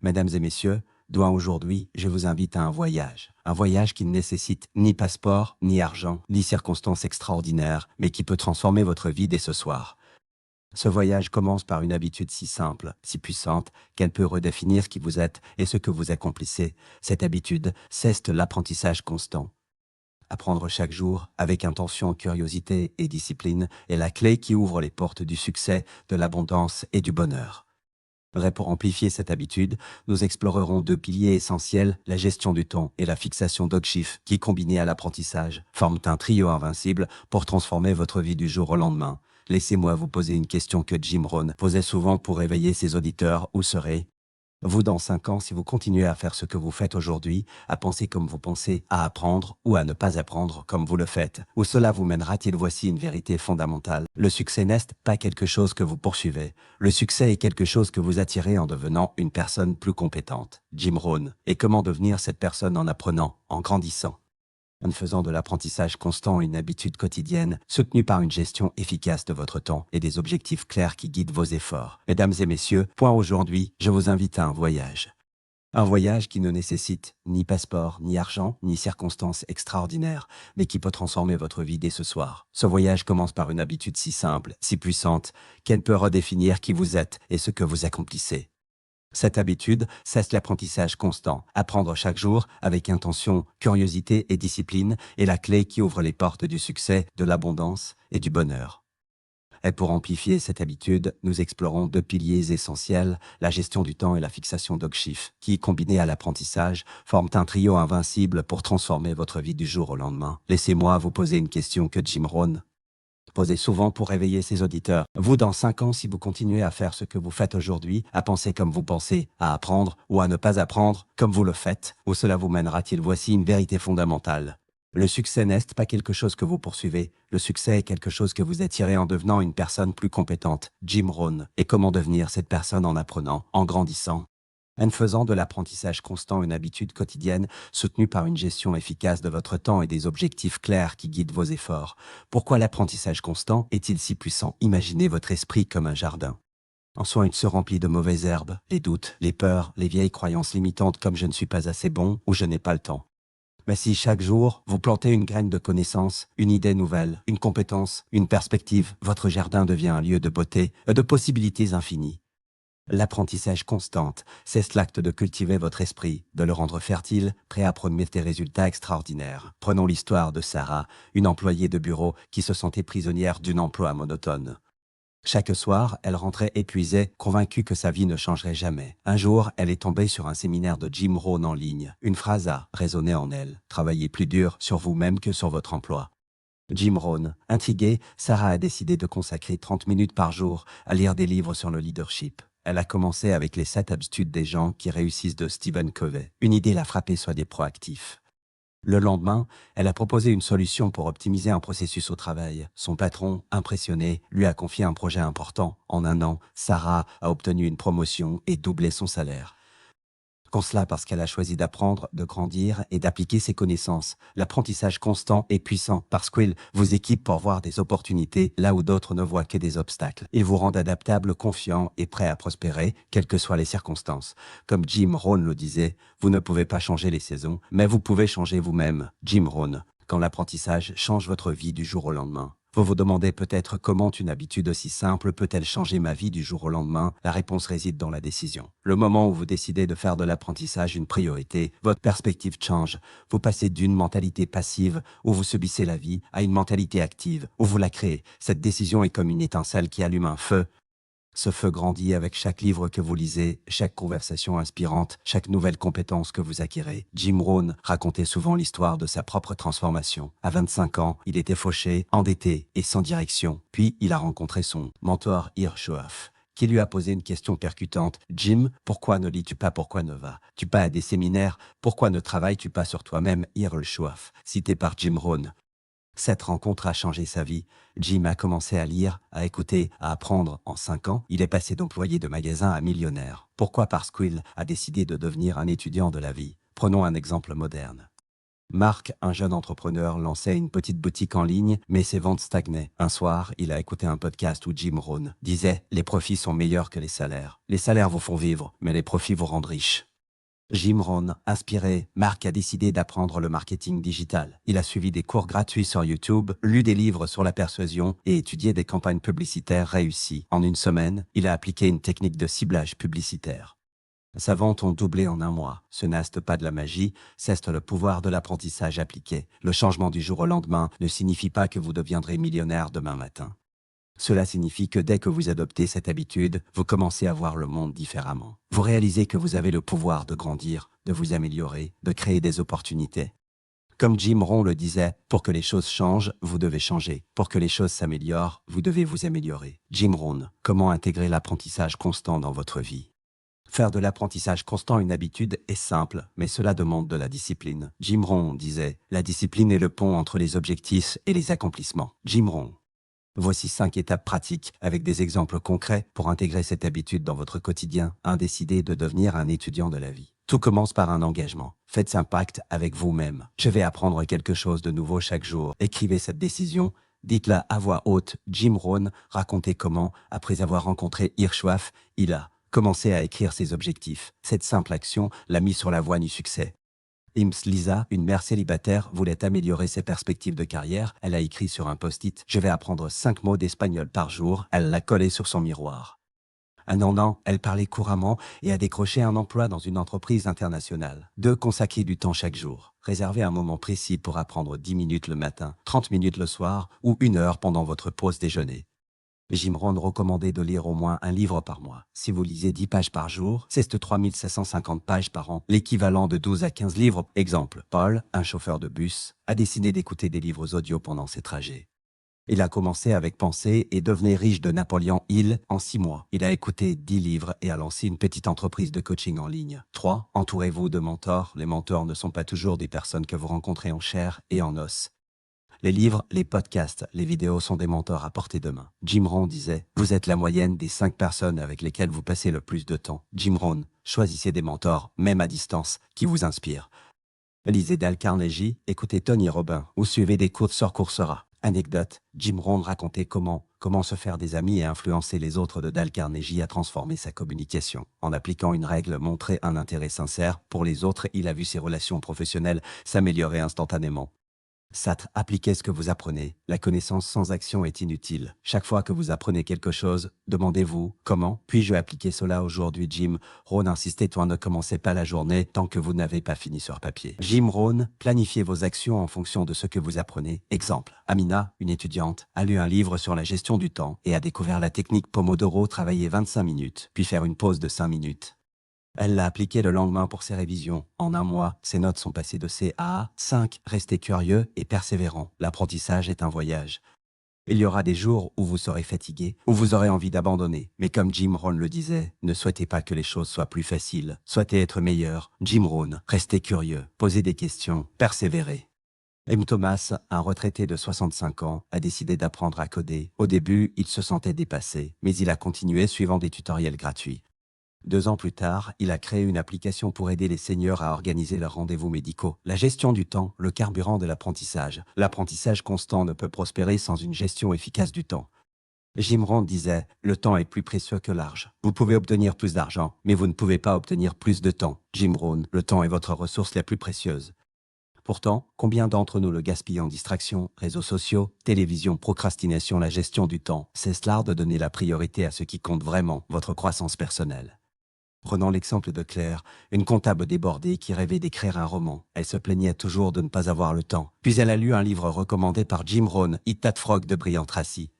Mesdames et messieurs, aujourd'hui, je vous invite à un voyage. Un voyage qui ne nécessite ni passeport, ni argent, ni circonstances extraordinaires, mais qui peut transformer votre vie dès ce soir. Ce voyage commence par une habitude si simple, si puissante, qu'elle peut redéfinir qui vous êtes et ce que vous accomplissez. Cette habitude, c'est l'apprentissage constant. Apprendre chaque jour, avec intention, curiosité et discipline, est la clé qui ouvre les portes du succès, de l'abondance et du bonheur. Pour amplifier cette habitude, nous explorerons deux piliers essentiels, la gestion du temps et la fixation d'objectifs, qui, combinés à l'apprentissage, forment un trio invincible pour transformer votre vie du jour au lendemain. Laissez-moi vous poser une question que Jim Rohn posait souvent pour réveiller ses auditeurs. Où serez-vous dans 5 ans si vous continuez à faire ce que vous faites aujourd'hui, à penser comme vous pensez, à apprendre ou à ne pas apprendre comme vous le faites? Où cela vous mènera-t-il? Voici une vérité fondamentale. Le succès n'est pas quelque chose que vous poursuivez. Le succès est quelque chose que vous attirez en devenant une personne plus compétente. Jim Rohn. Et comment devenir cette personne? En apprenant, en grandissant, en faisant de l'apprentissage constant une habitude quotidienne, soutenue par une gestion efficace de votre temps et des objectifs clairs qui guident vos efforts. Mesdames et messieurs, aujourd'hui, je vous invite à un voyage. Un voyage qui ne nécessite ni passeport, ni argent, ni circonstances extraordinaires, mais qui peut transformer votre vie dès ce soir. Ce voyage commence par une habitude si simple, si puissante, qu'elle peut redéfinir qui vous êtes et ce que vous accomplissez. Cette habitude, c'est l'apprentissage constant. Apprendre chaque jour, avec intention, curiosité et discipline, est la clé qui ouvre les portes du succès, de l'abondance et du bonheur. Et pour amplifier cette habitude, nous explorons deux piliers essentiels, la gestion du temps et la fixation d'objectifs, qui, combinés à l'apprentissage, forment un trio invincible pour transformer votre vie du jour au lendemain. Laissez-moi vous poser une question que Jim Rohn posez souvent pour réveiller ses auditeurs. Vous, dans 5 ans, si vous continuez à faire ce que vous faites aujourd'hui, à penser comme vous pensez, à apprendre ou à ne pas apprendre comme vous le faites, où cela vous mènera-t-il? Voici une vérité fondamentale. Le succès n'est pas quelque chose que vous poursuivez. Le succès est quelque chose que vous attirez en devenant une personne plus compétente. Jim Rohn. Et comment devenir cette personne? En apprenant, en grandissant, en faisant de l'apprentissage constant une habitude quotidienne, soutenue par une gestion efficace de votre temps et des objectifs clairs qui guident vos efforts. Pourquoi l'apprentissage constant est-il si puissant? Imaginez votre esprit comme un jardin. En soi, il se remplit de mauvaises herbes, les doutes, les peurs, les vieilles croyances limitantes comme je ne suis pas assez bon ou je n'ai pas le temps. Mais si chaque jour, vous plantez une graine de connaissance, une idée nouvelle, une compétence, une perspective, votre jardin devient un lieu de beauté et de possibilités infinies. L'apprentissage constant, c'est l'acte de cultiver votre esprit, de le rendre fertile, prêt à promettre des résultats extraordinaires. Prenons l'histoire de Sarah, une employée de bureau qui se sentait prisonnière d'un emploi monotone. Chaque soir, elle rentrait épuisée, convaincue que sa vie ne changerait jamais. Un jour, elle est tombée sur un séminaire de Jim Rohn en ligne. Une phrase a résonné en elle. Travaillez plus dur sur vous-même que sur votre emploi. Jim Rohn. Intriguée, Sarah a décidé de consacrer 30 minutes par jour à lire des livres sur le leadership. Elle a commencé avec les 7 habitudes des gens qui réussissent de Stephen Covey. Une idée l'a frappée: soyez proactif. Le lendemain, elle a proposé une solution pour optimiser un processus au travail. Son patron, impressionné, lui a confié un projet important. En 1 an, Sarah a obtenu une promotion et doublé son salaire. Comme cela parce qu'elle a choisi d'apprendre, de grandir et d'appliquer ses connaissances. L'apprentissage constant est puissant parce qu'il vous équipe pour voir des opportunités là où d'autres ne voient que des obstacles. Il vous rend adaptable, confiant et prêt à prospérer, quelles que soient les circonstances. Comme Jim Rohn le disait, vous ne pouvez pas changer les saisons, mais vous pouvez changer vous-même. Jim Rohn. Quand l'apprentissage change votre vie du jour au lendemain. Vous vous demandez peut-être comment une habitude aussi simple peut-elle changer ma vie du jour au lendemain? La réponse réside dans la décision. Le moment où vous décidez de faire de l'apprentissage une priorité, votre perspective change. Vous passez d'une mentalité passive, où vous subissez la vie, à une mentalité active, où vous la créez. Cette décision est comme une étincelle qui allume un feu. Ce feu grandit avec chaque livre que vous lisez, chaque conversation inspirante, chaque nouvelle compétence que vous acquérez. Jim Rohn racontait souvent l'histoire de sa propre transformation. À 25 ans, il était fauché, endetté et sans direction. Puis, il a rencontré son mentor Hirschhoff, qui lui a posé une question percutante. Jim, pourquoi ne lis-tu pas? Pourquoi ne vas-tu pas à des séminaires? Pourquoi ne travailles-tu pas sur toi-même? Hirschhoff, cité par Jim Rohn. Cette rencontre a changé sa vie. Jim a commencé à lire, à écouter, à apprendre. En 5 ans, il est passé d'employé de magasin à millionnaire. Pourquoi? Parce qu'il a décidé de devenir un étudiant de la vie. Prenons un exemple moderne. Mark, un jeune entrepreneur, lançait une petite boutique en ligne, mais ses ventes stagnaient. Un soir, il a écouté un podcast où Jim Rohn disait « Les profits sont meilleurs que les salaires. Les salaires vous font vivre, mais les profits vous rendent riches. » Jim Rohn, inspiré, Mark a décidé d'apprendre le marketing digital. Il a suivi des cours gratuits sur YouTube, lu des livres sur la persuasion et étudié des campagnes publicitaires réussies. En une semaine, il a appliqué une technique de ciblage publicitaire. Sa vente ont doublé en un mois. Ce n'est pas de la magie, c'est le pouvoir de l'apprentissage appliqué. Le changement du jour au lendemain ne signifie pas que vous deviendrez millionnaire demain matin. Cela signifie que dès que vous adoptez cette habitude, vous commencez à voir le monde différemment. Vous réalisez que vous avez le pouvoir de grandir, de vous améliorer, de créer des opportunités. Comme Jim Rohn le disait, pour que les choses changent, vous devez changer. Pour que les choses s'améliorent, vous devez vous améliorer. Jim Rohn, comment intégrer l'apprentissage constant dans votre vie? Faire de l'apprentissage constant une habitude est simple, mais cela demande de la discipline. Jim Rohn disait, la discipline est le pont entre les objectifs et les accomplissements. Jim Rohn. Voici 5 étapes pratiques avec des exemples concrets pour intégrer cette habitude dans votre quotidien. 1. Décider de devenir un étudiant de la vie. Tout commence par un engagement. Faites un pacte avec vous-même. Je vais apprendre quelque chose de nouveau chaque jour. Écrivez cette décision. Dites-la à voix haute. Jim Rohn racontait comment, après avoir rencontré Hirschhoff, il a commencé à écrire ses objectifs. Cette simple action l'a mis sur la voie du succès. Lisa, une mère célibataire, voulait améliorer ses perspectives de carrière. Elle a écrit sur un post-it « Je vais apprendre 5 mots d'espagnol par jour ». Elle l'a collé sur son miroir. Un an, elle parlait couramment et a décroché un emploi dans une entreprise internationale. 2. Consacrer du temps chaque jour. Réservez un moment précis pour apprendre 10 minutes le matin, 30 minutes le soir ou 1 heure pendant votre pause déjeuner. Jim Rohn recommandait de lire au moins un livre par mois. Si vous lisez 10 pages par jour, c'est 3750 pages par an, l'équivalent de 12 à 15 livres. Exemple, Paul, un chauffeur de bus, a décidé d'écouter des livres audio pendant ses trajets. Il a commencé avec Penser et devenir riche de Napoléon Hill en 6 mois. Il a écouté 10 livres et a lancé une petite entreprise de coaching en ligne. 3. Entourez-vous de mentors. Les mentors ne sont pas toujours des personnes que vous rencontrez en chair et en os. Les livres, les podcasts, les vidéos sont des mentors à portée de main. Jim Rohn disait « Vous êtes la moyenne des 5 personnes avec lesquelles vous passez le plus de temps. » Jim Rohn, choisissez des mentors, même à distance, qui vous inspirent. Lisez Dale Carnegie, écoutez Tony Robbins ou suivez des cours sur Coursera. Anecdote, Jim Rohn racontait comment se faire des amis et influencer les autres de Dale Carnegie a transformé sa communication. En appliquant une règle, montrer un intérêt sincère pour les autres, il a vu ses relations professionnelles s'améliorer instantanément. 4. Appliquez ce que vous apprenez. La connaissance sans action est inutile. Chaque fois que vous apprenez quelque chose, demandez-vous « Comment puis-je appliquer cela aujourd'hui ?» Jim Rohn insistait « Toi ne commencez pas la journée tant que vous n'avez pas fini sur papier. » Jim Rohn, planifiez vos actions en fonction de ce que vous apprenez. Exemple, Amina, une étudiante, a lu un livre sur la gestion du temps et a découvert la technique Pomodoro, travailler 25 minutes, puis faire une pause de 5 minutes. Elle l'a appliqué le lendemain pour ses révisions. En un mois, ses notes sont passées de C à A. 5. Restez curieux et persévérant. L'apprentissage est un voyage. Il y aura des jours où vous serez fatigué, où vous aurez envie d'abandonner. Mais comme Jim Rohn le disait, ne souhaitez pas que les choses soient plus faciles. Souhaitez être meilleur. Jim Rohn, restez curieux, posez des questions, persévérez. M. Thomas, un retraité de 65 ans, a décidé d'apprendre à coder. Au début, il se sentait dépassé, mais il a continué suivant des tutoriels gratuits. 2 ans plus tard, il a créé une application pour aider les seniors à organiser leurs rendez-vous médicaux. La gestion du temps, le carburant de l'apprentissage. L'apprentissage constant ne peut prospérer sans une gestion efficace du temps. Jim Rohn disait « Le temps est plus précieux que l'argent. Vous pouvez obtenir plus d'argent, mais vous ne pouvez pas obtenir plus de temps. » Jim Rohn, le temps est votre ressource la plus précieuse. Pourtant, combien d'entre nous le gaspillent en distraction, réseaux sociaux, télévision, procrastination, la gestion du temps? C'est l'art de donner la priorité à ce qui compte vraiment, votre croissance personnelle. Prenons l'exemple de Claire, une comptable débordée qui rêvait d'écrire un roman. Elle se plaignait toujours de ne pas avoir le temps. Puis elle a lu un livre recommandé par Jim Rohn, Eat That Frog de Brian Tracy,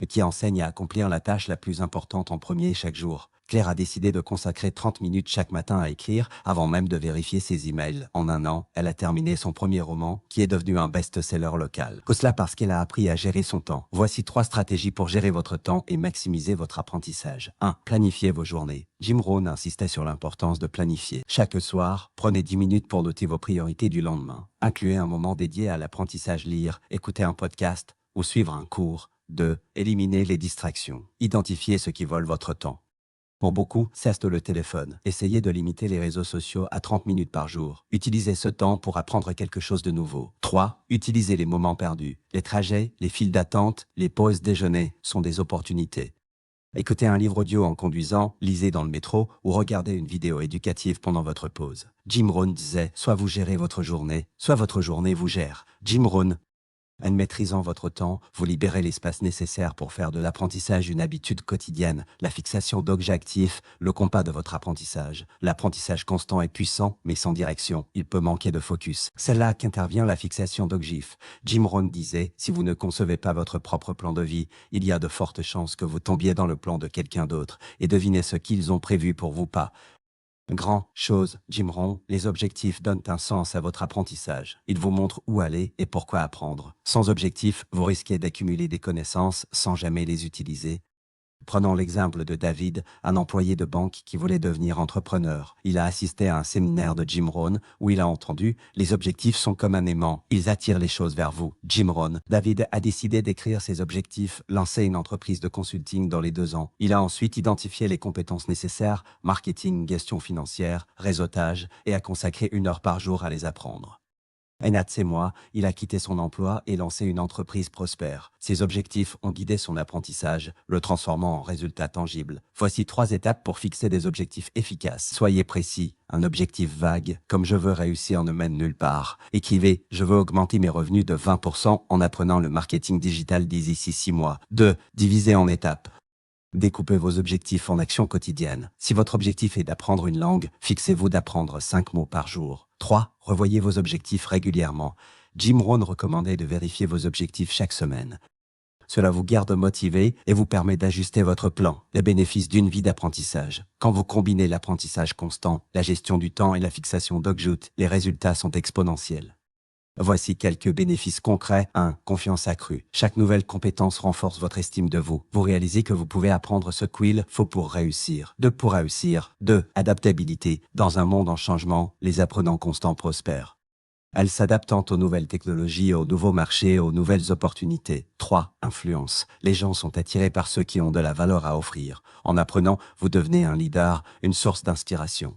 qui enseigne à accomplir la tâche la plus importante en premier chaque jour. Claire a décidé de consacrer 30 minutes chaque matin à écrire, avant même de vérifier ses emails. En un an, elle a terminé son premier roman, qui est devenu un best-seller local. Que cela parce qu'elle a appris à gérer son temps. Voici 3 stratégies pour gérer votre temps et maximiser votre apprentissage. 1. Planifiez vos journées. Jim Rohn insistait sur l'importance de planifier. Chaque soir, prenez 10 minutes pour noter vos priorités du lendemain. Incluez un moment dédié à l'apprentissage, lire, écouter un podcast ou suivre un cours. 2. Éliminez les distractions. Identifiez ce qui vole votre temps. Pour beaucoup, c'est le téléphone. Essayez de limiter les réseaux sociaux à 30 minutes par jour. Utilisez ce temps pour apprendre quelque chose de nouveau. 3. Utilisez les moments perdus. Les trajets, les files d'attente, les pauses déjeuner sont des opportunités. Écoutez un livre audio en conduisant, lisez dans le métro ou regardez une vidéo éducative pendant votre pause. Jim Rohn disait « Soit vous gérez votre journée, soit votre journée vous gère ». Jim Rohn. En maîtrisant votre temps, vous libérez l'espace nécessaire pour faire de l'apprentissage une habitude quotidienne. La fixation d'objectifs, le compas de votre apprentissage. L'apprentissage constant est puissant, mais sans direction. Il peut manquer de focus. C'est là qu'intervient la fixation d'objectifs. Jim Rohn disait, si vous ne concevez pas votre propre plan de vie, il y a de fortes chances que vous tombiez dans le plan de quelqu'un d'autre. Et devinez ce qu'ils ont prévu pour vous pas. Grand chose, Jim Rohn, les objectifs donnent un sens à votre apprentissage. Ils vous montrent où aller et pourquoi apprendre. Sans objectif, vous risquez d'accumuler des connaissances sans jamais les utiliser. Prenons l'exemple de David, un employé de banque qui voulait devenir entrepreneur. Il a assisté à un séminaire de Jim Rohn où il a entendu « Les objectifs sont comme un aimant, ils attirent les choses vers vous ». Jim Rohn. David a décidé d'écrire ses objectifs, lancer une entreprise de consulting dans les 2 ans. Il a ensuite identifié les compétences nécessaires, marketing, gestion financière, réseautage, et a consacré 1 heure par jour à les apprendre. En 6 mois, il a quitté son emploi et lancé une entreprise prospère. Ses objectifs ont guidé son apprentissage, le transformant en résultats tangibles. Voici 3 étapes pour fixer des objectifs efficaces. Soyez précis. Un objectif vague, comme je veux réussir, ne mène nulle part. Écrivez, je veux augmenter mes revenus de 20% en apprenant le marketing digital d'ici 6 mois. 2. Divisez en étapes. Découpez vos objectifs en actions quotidiennes. Si votre objectif est d'apprendre une langue, fixez-vous d'apprendre 5 mots par jour. 3. Revoyez vos objectifs régulièrement. Jim Rohn recommandait de vérifier vos objectifs chaque semaine. Cela vous garde motivé et vous permet d'ajuster votre plan. Les bénéfices d'une vie d'apprentissage. Quand vous combinez l'apprentissage constant, la gestion du temps et la fixation d'objectifs, les résultats sont exponentiels. Voici quelques bénéfices concrets. 1. Confiance accrue. Chaque nouvelle compétence renforce votre estime de vous. Vous réalisez que vous pouvez apprendre ce qu'il faut pour réussir. 2. Pour réussir. 2. Adaptabilité. Dans un monde en changement, les apprenants constants prospèrent. Elles s'adaptent aux nouvelles technologies, aux nouveaux marchés, aux nouvelles opportunités. 3. Influence. Les gens sont attirés par ceux qui ont de la valeur à offrir. En apprenant, vous devenez un leader, une source d'inspiration.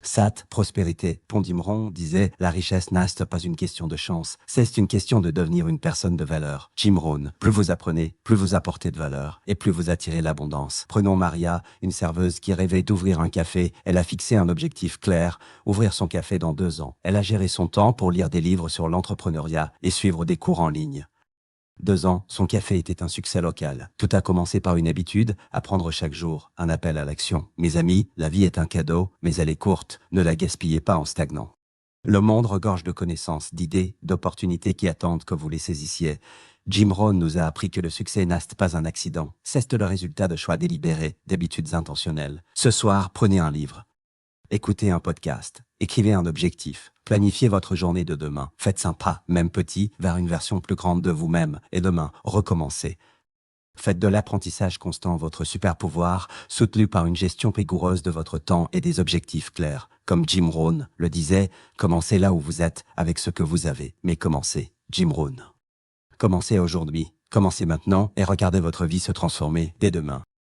SAT, prospérité. Jim Rohn disait « La richesse n'est pas une question de chance, c'est une question de devenir une personne de valeur ». Jim Rohn. Plus vous apprenez, plus vous apportez de valeur et plus vous attirez l'abondance. Prenons Maria, une serveuse qui rêvait d'ouvrir un café. Elle a fixé un objectif clair, ouvrir son café dans 2 ans. Elle a géré son temps pour lire des livres sur l'entrepreneuriat et suivre des cours en ligne. 2 ans, son café était un succès local. Tout a commencé par une habitude, apprendre chaque jour, un appel à l'action. Mes amis, la vie est un cadeau, mais elle est courte. Ne la gaspillez pas en stagnant. Le monde regorge de connaissances, d'idées, d'opportunités qui attendent que vous les saisissiez. Jim Rohn nous a appris que le succès n'est pas un accident. C'est le résultat de choix délibérés, d'habitudes intentionnelles. Ce soir, prenez un livre. Écoutez un podcast. Écrivez un objectif. Planifiez votre journée de demain. Faites un pas, même petit, vers une version plus grande de vous-même. Et demain, recommencez. Faites de l'apprentissage constant votre super pouvoir, soutenu par une gestion rigoureuse de votre temps et des objectifs clairs. Comme Jim Rohn le disait, commencez là où vous êtes, avec ce que vous avez. Mais commencez. Jim Rohn. Commencez aujourd'hui. Commencez maintenant et regardez votre vie se transformer dès demain.